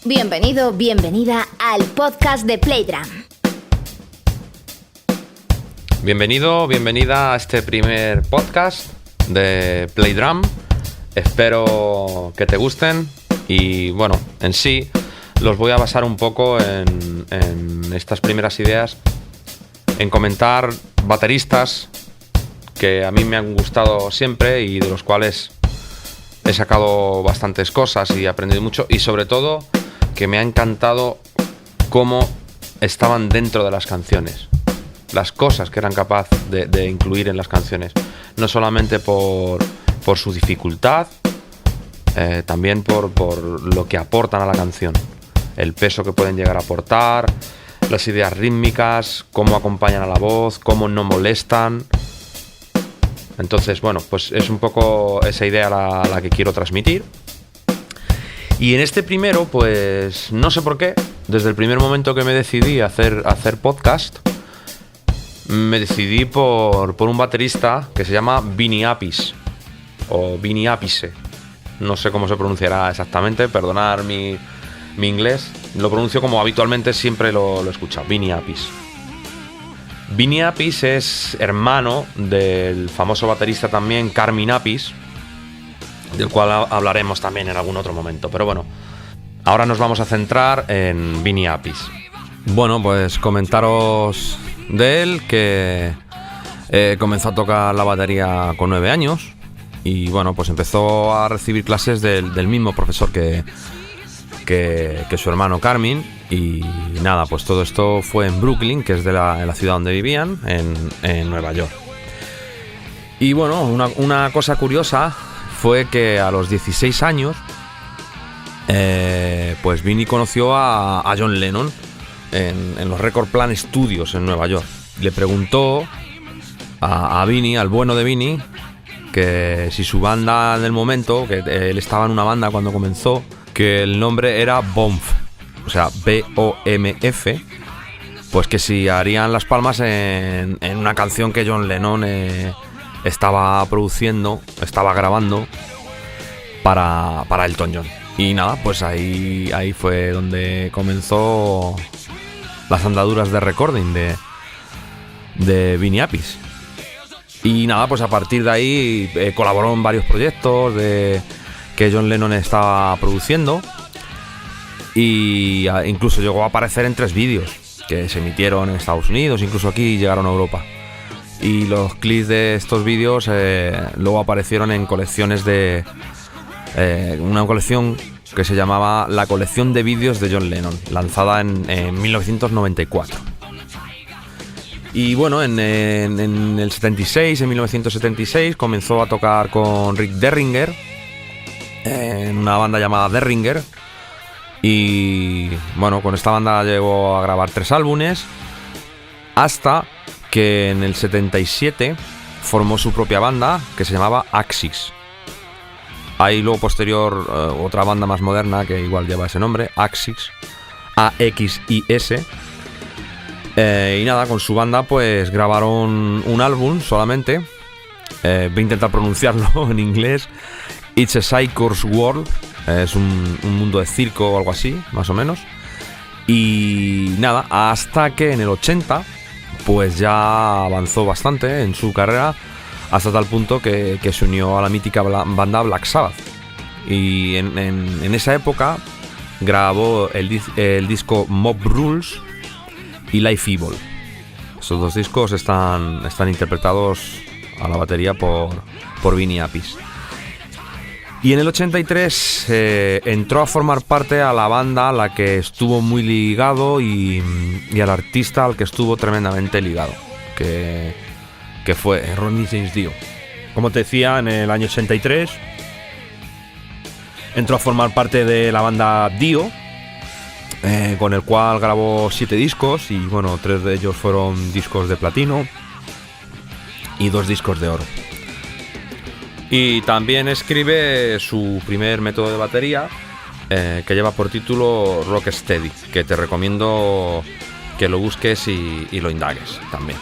Bienvenido, bienvenida al podcast de Playdrum. Bienvenido, bienvenida a este primer podcast de Playdrum. Espero que te gusten y bueno, en sí los voy a basar un poco en estas primeras ideas, en comentar bateristas que a mí me han gustado siempre y de los cuales he sacado bastantes cosas y he aprendido mucho, y sobre todo que me ha encantado cómo estaban dentro de las canciones, las cosas que eran capaz de incluir en las canciones, no solamente por su dificultad, también por lo que aportan a la canción, el peso que pueden llegar a aportar, las ideas rítmicas, cómo acompañan a la voz, cómo no molestan. Entonces, bueno, pues es un poco esa idea la que quiero transmitir. Y en este primero, pues no sé por qué, desde el primer momento que me decidí a hacer podcast, me decidí por un baterista que se llama Vinny Appice, o Vinny Appice. No sé cómo se pronunciará exactamente, perdonar mi inglés. Lo pronuncio como habitualmente siempre lo he escuchado, Vinny Appice. Vinny Appice es hermano del famoso baterista también Carmine Appice, del cual hablaremos también en algún otro momento. Pero bueno, ahora nos vamos a centrar en Vinny Appice. Bueno, pues comentaros de él que comenzó a tocar la batería con 9 años y bueno, pues empezó a recibir clases del mismo profesor que su hermano Carmine. Y nada, pues todo esto fue en Brooklyn, que es en la ciudad donde vivían, en Nueva York. Y bueno, una cosa curiosa fue que a los 16 años pues Vinny conoció a John Lennon en los Record Plant Studios en Nueva York. Le preguntó a Vinny, al bueno de Vinny, que si su banda del momento, que él estaba en una banda cuando comenzó, que el nombre era BOMF, o sea, B-O-M-F, pues que si harían las palmas en una canción que John Lennon estaba produciendo, estaba grabando para Elton John. Y nada, pues ahí fue donde comenzó las andaduras de recording de Vinny Appice. Y nada, pues a partir de ahí colaboró en varios proyectos que John Lennon estaba produciendo, y incluso llegó a aparecer en 3 vídeos que se emitieron en Estados Unidos, incluso aquí llegaron a Europa. Y los clips de estos vídeos luego aparecieron en colecciones una colección que se llamaba La colección de vídeos de John Lennon, lanzada en 1994. Y bueno, en el 76, en 1976, comenzó a tocar con Rick Derringer en una banda llamada Derringer. Y bueno, con esta banda llegó a grabar 3 álbumes, hasta que en el 77 formó su propia banda que se llamaba Axis. Hay luego posterior otra banda más moderna que igual lleva ese nombre, Axis, A-X-I-S. Y nada, con su banda pues grabaron un álbum solamente. Voy a intentar pronunciarlo en inglés. It's a Circus World. Es un mundo de circo o algo así, más o menos. Y nada, hasta que en el 80 pues ya avanzó bastante en su carrera, hasta tal punto que se unió a la mítica banda Black Sabbath. Y en esa época grabó el disco Mob Rules y Life Evil. Esos 2 discos están interpretados a la batería por Vinny Appice. Y en el 83 entró a formar parte a la banda a la que estuvo muy ligado y al artista al que estuvo tremendamente ligado, que fue Ronnie James Dio. Como te decía, en el año 83 entró a formar parte de la banda Dio, con el cual grabó 7 discos y bueno, 3 de ellos fueron discos de platino y 2 discos de oro. Y también escribe su primer método de batería, que lleva por título Rocksteady, que te recomiendo que lo busques y lo indagues también.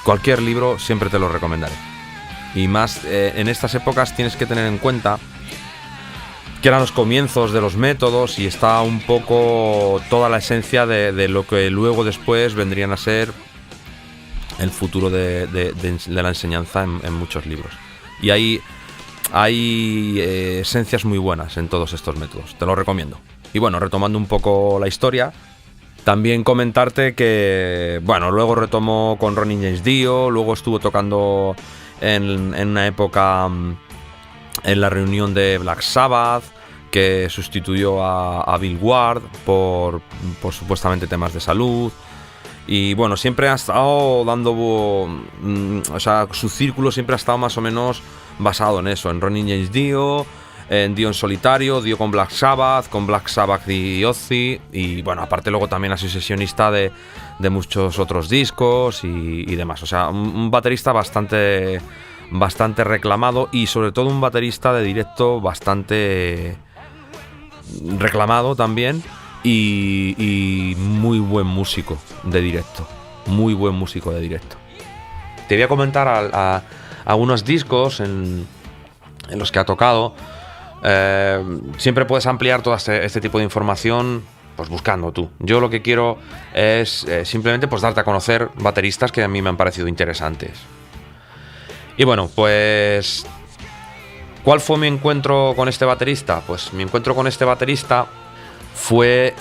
Cualquier libro siempre te lo recomendaré. Y más en estas épocas tienes que tener en cuenta que eran los comienzos de los métodos, y está un poco toda la esencia de lo que luego después vendrían a ser el futuro de la enseñanza en muchos libros. Y hay esencias muy buenas en todos estos métodos, te lo recomiendo. Y bueno, retomando un poco la historia, también comentarte que, bueno, luego retomó con Ronnie James Dio, luego estuvo tocando en una época en la reunión de Black Sabbath, que sustituyó a Bill Ward por supuestamente temas de salud. Y bueno, siempre ha estado dando, o sea, su círculo siempre ha estado más o menos basado en eso, en Ronnie James Dio, en Dio en solitario, Dio con Black Sabbath y Ozzy, y bueno, aparte luego también ha sido sesionista de muchos otros discos y demás. O sea, un baterista bastante reclamado, y sobre todo un baterista de directo bastante reclamado también. Y muy buen músico de directo. Muy buen músico de directo. Te voy a comentar a algunos discos en los que ha tocado. Siempre puedes ampliar todo este tipo de información pues buscando tú. Yo lo que quiero es simplemente pues darte a conocer bateristas que a mí me han parecido interesantes. Y bueno, pues ¿cuál fue mi encuentro con este baterista? Pues mi encuentro con este baterista fue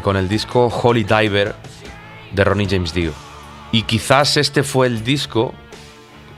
con el disco Holy Diver de Ronnie James Dio. Y quizás este fue el disco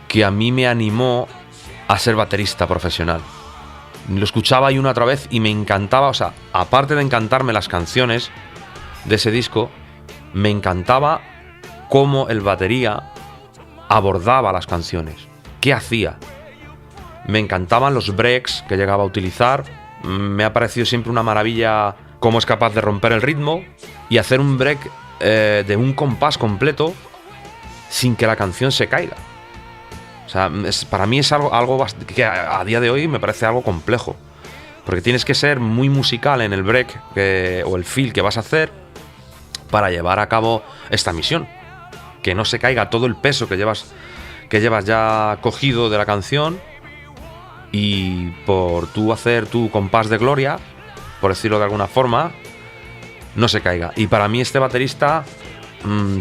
que a mí me animó a ser baterista profesional. Lo escuchaba ahí una otra vez y me encantaba, o sea, aparte de encantarme las canciones de ese disco, me encantaba cómo el batería abordaba las canciones, qué hacía. Me encantaban los breaks que llegaba a utilizar. Me ha parecido siempre una maravilla cómo es capaz de romper el ritmo y hacer un break de un compás completo sin que la canción se caiga. O sea, para mí es algo que a día de hoy me parece algo complejo, porque tienes que ser muy musical en el break o el fill que vas a hacer para llevar a cabo esta misión, que no se caiga todo el peso que llevas ya cogido de la canción, y por tú hacer tu compás de gloria, por decirlo de alguna forma, no se caiga. Y para mí este baterista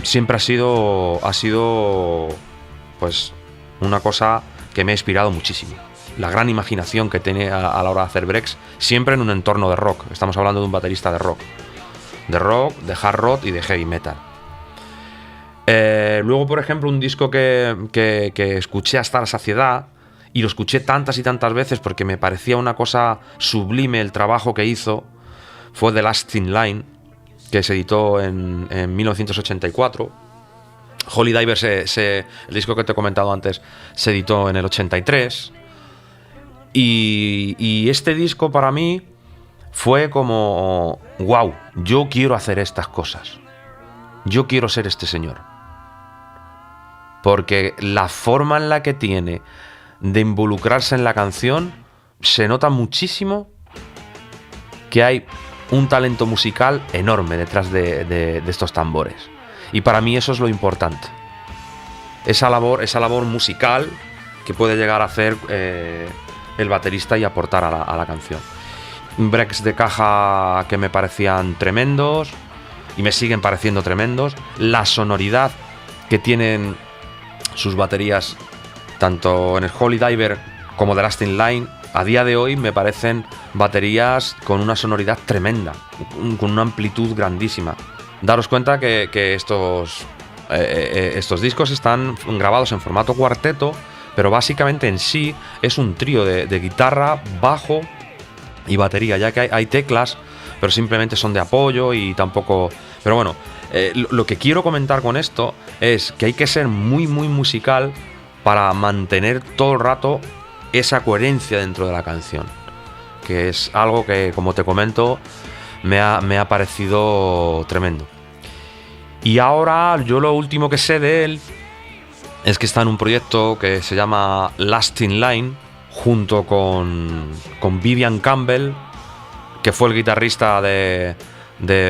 siempre ha sido pues una cosa que me ha inspirado muchísimo. La gran imaginación que tiene a la hora de hacer breaks, siempre en un entorno de rock. Estamos hablando de un baterista de rock, de hard rock y de heavy metal. Luego, por ejemplo, un disco que escuché hasta la saciedad, y lo escuché tantas y tantas veces porque me parecía una cosa sublime el trabajo que hizo, fue The Last Thin Line, que se editó en 1984. Holy Diver, el disco que te he comentado antes, se editó en el 83. Y este disco para mí fue como, wow, yo quiero hacer estas cosas. Yo quiero ser este señor. Porque la forma en la que tiene de involucrarse en la canción, se nota muchísimo que hay un talento musical enorme detrás de estos tambores. Y para mí eso es lo importante. Esa labor musical que puede llegar a hacer el baterista y aportar a la canción. Breaks de caja que me parecían tremendos y me siguen pareciendo tremendos. La sonoridad que tienen sus baterías, tanto en el Holy Diver como The Last Thin Line, a día de hoy me parecen baterías con una sonoridad tremenda, con una amplitud grandísima. Daros cuenta que estos discos están grabados en formato cuarteto, pero básicamente en sí es un trío de guitarra, bajo y batería, ya que hay teclas, pero simplemente son de apoyo y tampoco... Pero bueno, lo que quiero comentar con esto es que hay que ser muy, muy musical para mantener todo el rato esa coherencia dentro de la canción, que es algo que, como te comento, me ha parecido tremendo. Y ahora yo lo último que sé de él es que está en un proyecto que se llama Last Thin Line, junto con Vivian Campbell, que fue el guitarrista de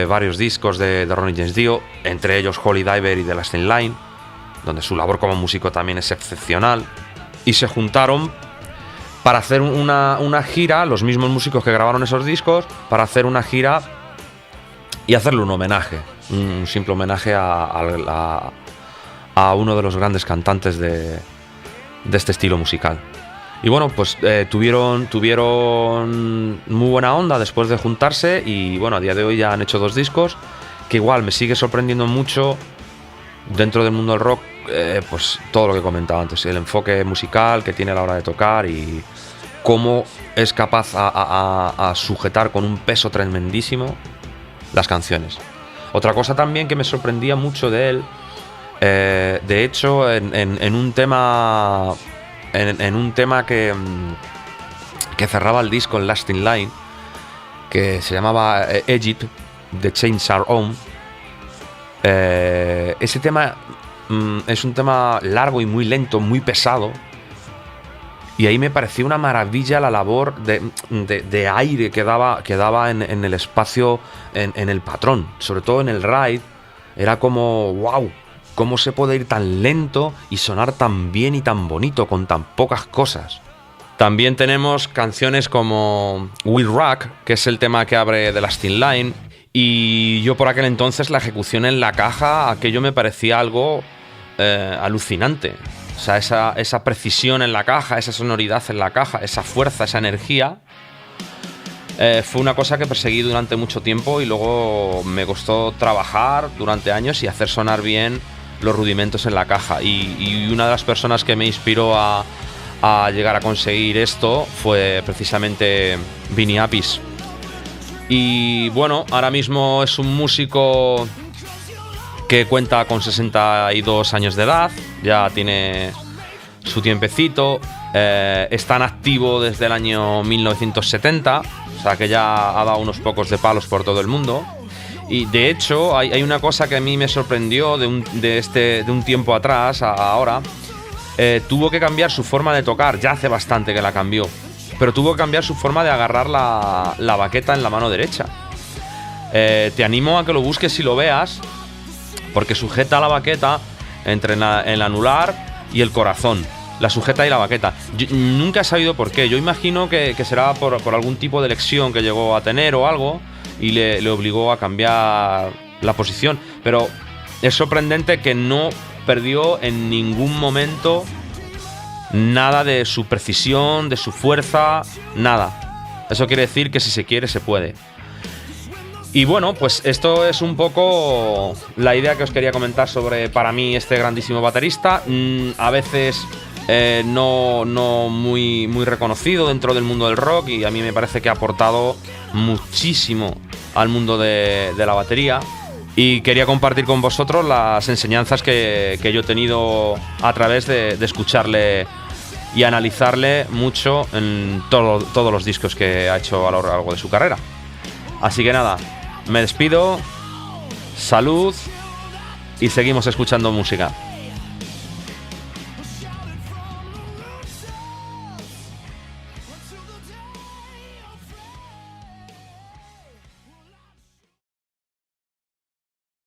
varios discos de Ronnie James Dio, entre ellos Holy Diver y The Last Thin Line, donde su labor como músico también es excepcional. Y se juntaron para hacer una gira, los mismos músicos que grabaron esos discos, para hacer una gira y hacerle un homenaje, un simple homenaje a uno de los grandes cantantes de este estilo musical. Y bueno, pues tuvieron muy buena onda después de juntarse y bueno, a día de hoy ya han hecho 2 discos, que igual me sigue sorprendiendo mucho dentro del mundo del rock, pues todo lo que he comentado antes, el enfoque musical que tiene a la hora de tocar y cómo es capaz a sujetar con un peso tremendísimo las canciones. Otra cosa también que me sorprendía mucho de él, de hecho en un tema que cerraba el disco, en Last in Line, que se llamaba Egypt, The Chains Are On. Ese tema es un tema largo y muy lento, muy pesado, y ahí me pareció una maravilla la labor de aire que daba en el espacio, en el patrón, sobre todo en el ride. Era como wow, cómo se puede ir tan lento y sonar tan bien y tan bonito con tan pocas cosas. También tenemos canciones como Will Rock, que es el tema que abre The Last in Line, y yo por aquel entonces la ejecución en la caja, aquello me parecía algo alucinante. O sea, esa precisión en la caja, esa sonoridad en la caja, esa fuerza, esa energía, fue una cosa que perseguí durante mucho tiempo y luego me costó trabajar durante años y hacer sonar bien los rudimentos en la caja. Y una de las personas que me inspiró a llegar a conseguir esto fue precisamente Vinny Appice. Y bueno, ahora mismo es un músico que cuenta con 62 años de edad, ya tiene su tiempecito, está en activo desde el año 1970, o sea que ya ha dado unos pocos de palos por todo el mundo. Y de hecho hay una cosa que a mí me sorprendió de un tiempo atrás a ahora. Tuvo que cambiar su forma de tocar, ya hace bastante que la cambió, pero tuvo que cambiar su forma de agarrar la baqueta en la mano derecha. Te animo a que lo busques y lo veas, porque sujeta la baqueta entre el anular y el corazón. La sujeta y la baqueta. Yo nunca he sabido por qué. Yo imagino que será por algún tipo de lesión que llegó a tener o algo y le obligó a cambiar la posición. Pero es sorprendente que no perdió en ningún momento nada de su precisión, de su fuerza, nada. Eso quiere decir que si se quiere, se puede. Y bueno, pues esto es un poco la idea que os quería comentar sobre, para mí, este grandísimo baterista. A veces no muy reconocido dentro del mundo del rock, y a mí me parece que ha aportado muchísimo al mundo de la batería. Y quería compartir con vosotros las enseñanzas que yo he tenido a través de escucharle y analizarle mucho en todos los discos que ha hecho a lo largo de su carrera. Así que nada, me despido, salud y seguimos escuchando música.